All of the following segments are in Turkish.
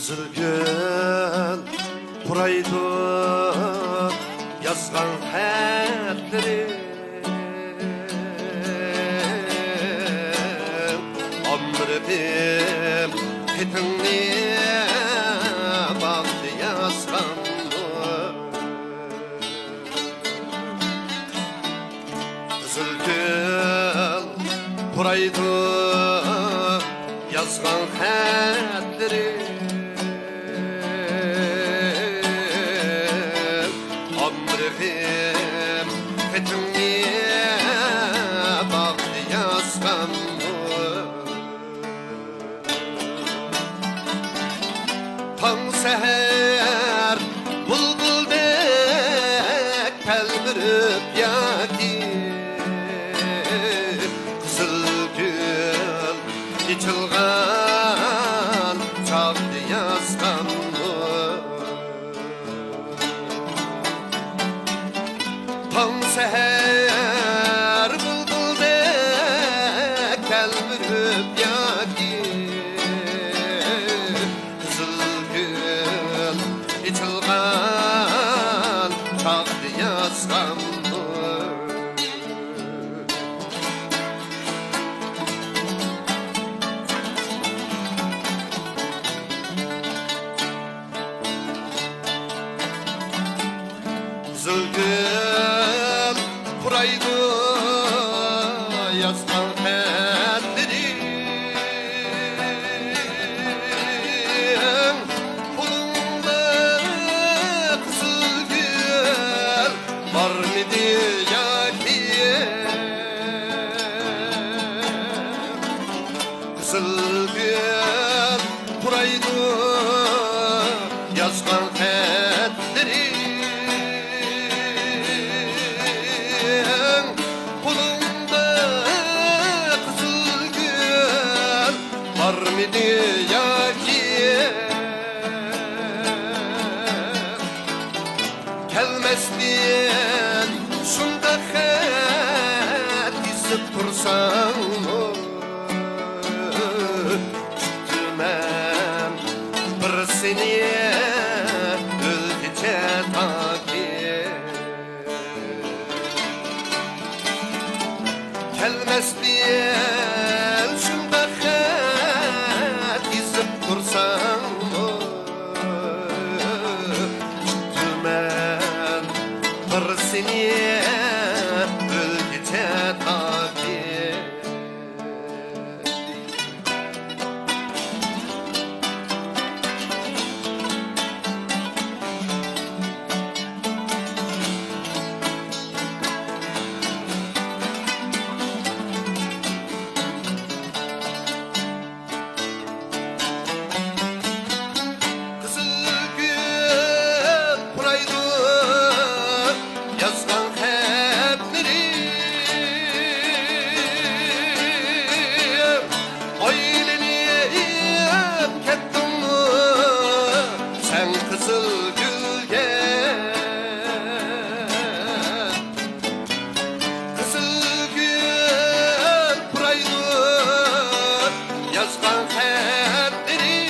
Kızılgül buraydı yazgan hatlerim Ömrüm petinli baktı yazgan Kızılgül buraydı yazgan hatlerim Ömrüm petinli baktı yazgan Tan seher bulbuldek telbirip yaki Kızılgül içilgan çaktı yazgan Tan seher bulbuldek telbirip yaki Kızılgül içilgan çaktı yazgan Kızılgül buraydı yazgan hatlerim Kolumda kızılgül var mıydı yaki Kızılgül buraydı yazgan hatlerim Var mıydı yaki Gelmezdiyen şunda hat izip dursan Çıktımem bir seni öldüce taki Gelmezdiyen şunda dursan Çıktımem bir seni öldüce taki Yazgan hatlerim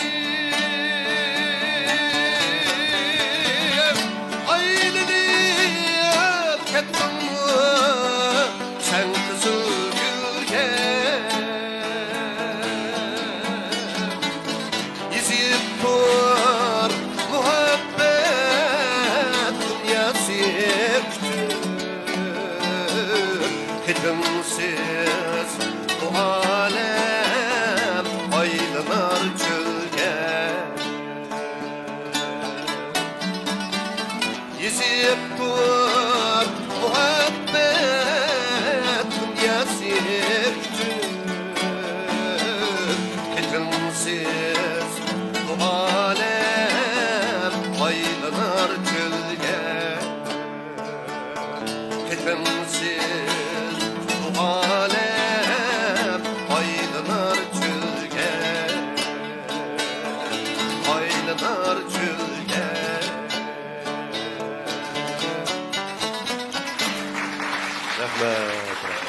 aylanıp kettin mi sen Kızılgül'ge Yüzüp dur muhabbet dünyası Hitimsiz bu alem aylanar çölge Yüzüp dur muhabbet dünyası Hitimsiz bu alem aylanar çölge Hitimsiz bu alem aylanar çölge Aylanar çölge Rahmet